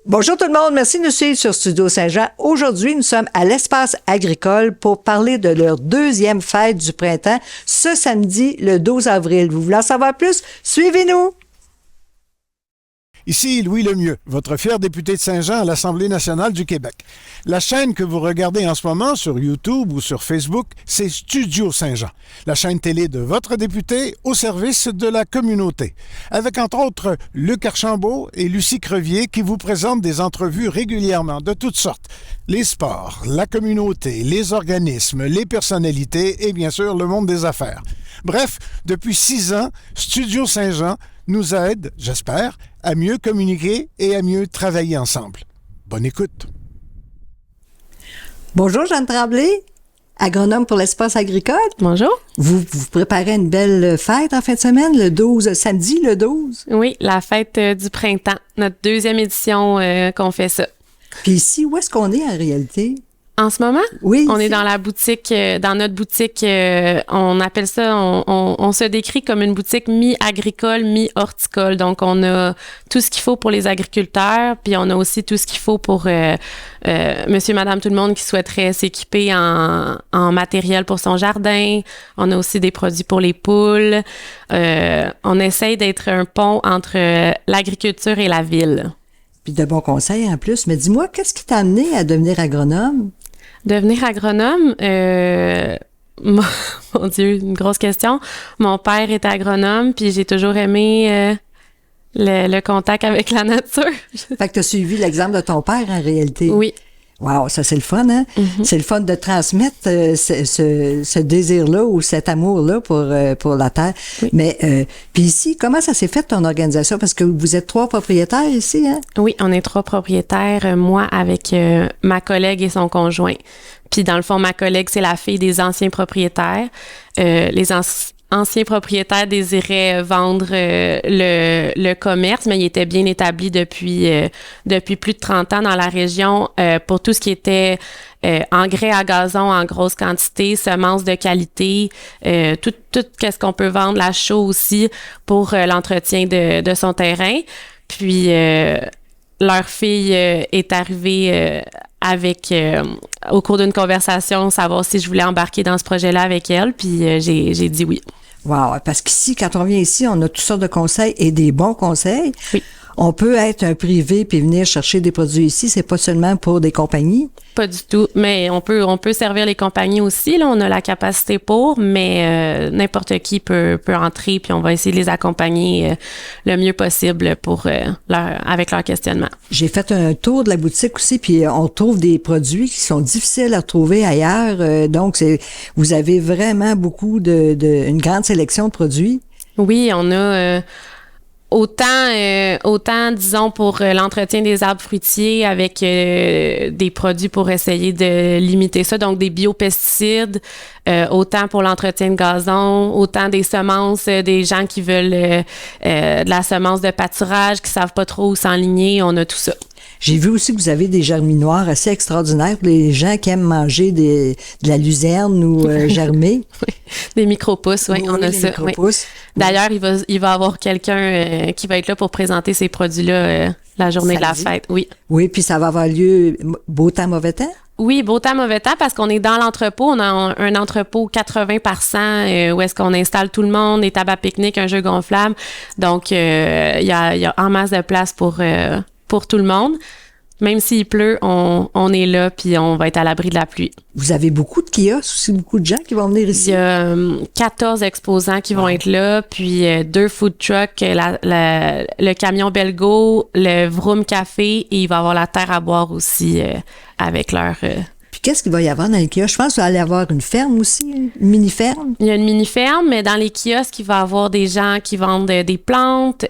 Bonjour tout le monde, merci de nous suivre sur Studio Saint-Jean. Aujourd'hui, nous sommes à l'espace agricole pour parler de leur deuxième fête du printemps, ce samedi, le 12 avril. Vous voulez en savoir plus? Suivez-nous! Ici Louis Lemieux, votre fier député de Saint-Jean à l'Assemblée nationale du Québec. La chaîne que vous regardez en ce moment sur YouTube ou sur Facebook, c'est Studio Saint-Jean, la chaîne télé de votre député au service de la communauté. Avec entre autres Luc Archambault et Lucie Crevier qui vous présentent des entrevues régulièrement de toutes sortes. Les sports, la communauté, les organismes, les personnalités et bien sûr le monde des affaires. Bref, depuis 6 ans, Studio Saint-Jean nous aide, j'espère, à mieux communiquer et à mieux travailler ensemble. Bonne écoute. Bonjour Jeanne Tremblay, agronome pour l'espace agricole. Bonjour. Vous préparez une belle fête en fin de semaine, le 12, samedi le 12. Oui, la fête du printemps, notre deuxième édition qu'on fait ça. Puis ici, où est-ce qu'on est en réalité? En ce moment, oui, on est dans la boutique, dans notre boutique, on appelle ça, on se décrit comme une boutique mi-agricole, mi-horticole. Donc, on a tout ce qu'il faut pour les agriculteurs, puis on a aussi tout ce qu'il faut pour monsieur, madame, tout le monde qui souhaiterait s'équiper en matériel pour son jardin. On a aussi des produits pour les poules. On essaye d'être un pont entre l'agriculture et la ville. Puis de bons conseils en plus. Mais dis-moi, qu'est-ce qui t'a amené à devenir agronome? Devenir agronome, mon Dieu, une grosse question. Mon père est agronome, puis j'ai toujours aimé le contact avec la nature. Fait que tu as suivi l'exemple de ton père en réalité. Oui. Wow, ça c'est le fun, hein? Mm-hmm. C'est le fun de transmettre ce désir-là ou cet amour-là pour la terre. Oui. Mais puis ici, comment ça s'est fait ton organisation? Parce que vous êtes 3 propriétaires ici, hein? Oui, on est 3 propriétaires, moi avec ma collègue et son conjoint. Puis dans le fond, ma collègue, c'est la fille des anciens propriétaires. Anciens propriétaires désiraient vendre le commerce, mais il était bien établi depuis plus de 30 ans dans la région pour tout ce qui était engrais à gazon en grosse quantité, semences de qualité, tout qu'est-ce qu'on peut vendre, la chaux aussi pour l'entretien de son terrain. Puis leur fille est arrivée avec au cours d'une conversation, savoir si je voulais embarquer dans ce projet-là avec elle, puis j'ai dit oui. Wow, parce qu'ici, quand on vient ici, on a toutes sortes de conseils et des bons conseils. Oui. On peut être un privé puis venir chercher des produits ici, c'est pas seulement pour des compagnies. Pas du tout, mais on peut servir les compagnies aussi, là, on a la capacité pour, mais n'importe qui peut entrer puis on va essayer de les accompagner le mieux possible pour avec leur questionnement. J'ai fait un tour de la boutique aussi puis on trouve des produits qui sont difficiles à retrouver ailleurs, donc vous avez vraiment beaucoup une grande sélection de produits. Oui, on a Autant, disons, pour l'entretien des arbres fruitiers avec des produits pour essayer de limiter ça, donc des biopesticides, autant pour l'entretien de gazon, autant des semences, des gens qui veulent de la semence de pâturage, qui savent pas trop où s'enligner, on a tout ça. J'ai vu aussi que vous avez des germinoirs assez extraordinaires pour les gens qui aiment manger de la luzerne ou germer. Oui, des micro-pousses, oui, on a ça. Oui. D'ailleurs, il va y avoir quelqu'un qui va être là pour présenter ces produits-là la journée samedi. De la fête, oui. Oui, puis ça va avoir lieu beau temps, mauvais temps? Oui, beau temps, mauvais temps, parce qu'on est dans l'entrepôt. On a un entrepôt 80 par 100 où est-ce qu'on installe tout le monde, des tables à pique-nique, un jeu gonflable. Donc, il y a en masse de place pour tout le monde. Même s'il pleut, on est là puis on va être à l'abri de la pluie. Vous avez beaucoup de kiosques aussi, beaucoup de gens qui vont venir ici? Il y a 14 exposants qui vont être là, puis 2 food trucks, le camion Belgo, le Vroom Café et il va y avoir la terre à boire aussi avec leur... Puis qu'est-ce qu'il va y avoir dans les kiosques? Je pense qu'il va y avoir une ferme aussi, une mini-ferme. Il y a une mini-ferme, mais dans les kiosques, il va y avoir des gens qui vendent des plantes,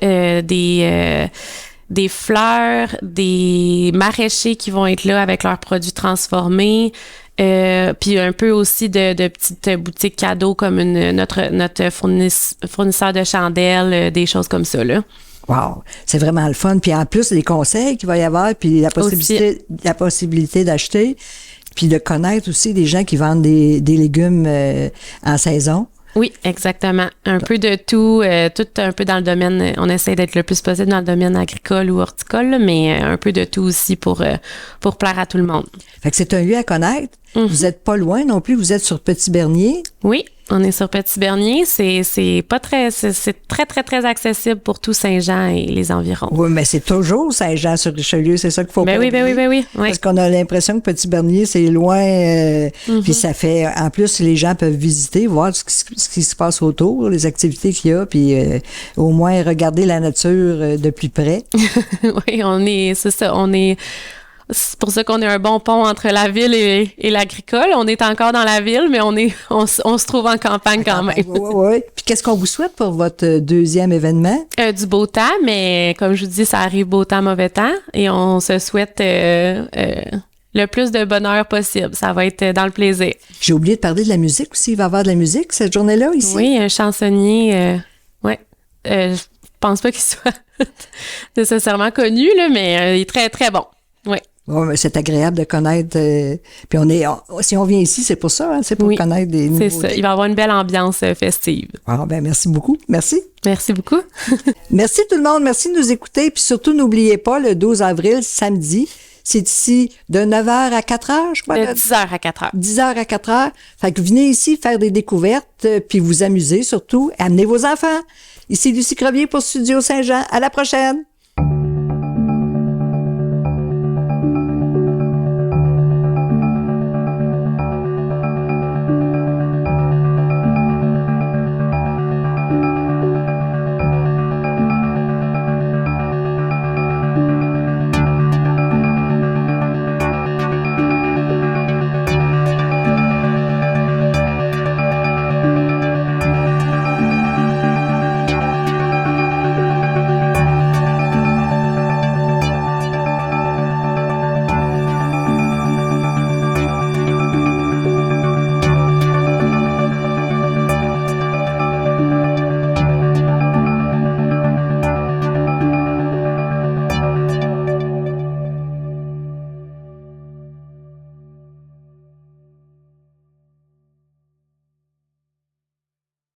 des fleurs, des maraîchers qui vont être là avec leurs produits transformés, puis un peu aussi de petites boutiques cadeaux comme notre fournisseur de chandelles, des choses comme ça, là. Wow, c'est vraiment le fun. Puis en plus, les conseils qu'il va y avoir, puis la possibilité d'acheter, puis de connaître aussi des gens qui vendent des légumes en saison. Oui, exactement. Un peu de tout, tout un peu dans le domaine, on essaie d'être le plus possible dans le domaine agricole ou horticole, là, mais un peu de tout aussi pour plaire à tout le monde. Fait que c'est un lieu à connaître. Vous êtes pas loin non plus, vous êtes sur Petit-Bernier. Oui, on est sur Petit-Bernier. C'est très, très, très accessible pour tout Saint-Jean et les environs. Oui, mais c'est toujours Saint-Jean-sur-Richelieu, c'est ça qu'il faut pas oublier. Oui. Parce qu'on a l'impression que Petit-Bernier, c'est loin, puis ça fait... En plus, les gens peuvent visiter, voir ce qui se passe autour, les activités qu'il y a, puis au moins regarder la nature de plus près. Oui, c'est ça, c'est pour ça qu'on est un bon pont entre la ville et l'agricole. On est encore dans la ville, mais on se trouve en campagne quand même. Oui. Puis qu'est-ce qu'on vous souhaite pour votre deuxième événement? Du beau temps, mais comme je vous dis, ça arrive beau temps, mauvais temps. Et on se souhaite le plus de bonheur possible. Ça va être dans le plaisir. J'ai oublié de parler de la musique aussi. Il va y avoir de la musique cette journée-là ici? Oui, un chansonnier. Je pense pas qu'il soit nécessairement connu, là, mais il est très, très bon. Oui. Oh, c'est agréable de connaître. Puis si on vient ici, c'est pour ça, hein, c'est pour connaître des nouveautés. C'est ça. Il va y avoir une belle ambiance festive. Ah, ben merci beaucoup. Merci. Merci beaucoup. Merci tout le monde. Merci de nous écouter. Puis surtout, n'oubliez pas, le 12 avril, samedi, c'est ici de 9h à 4h, je crois. De 10h à 4h. 10h à 4h. Fait que venez ici faire des découvertes, puis vous amuser surtout. Amenez vos enfants. Ici Lucie Crevier pour Studio Saint-Jean. À la prochaine.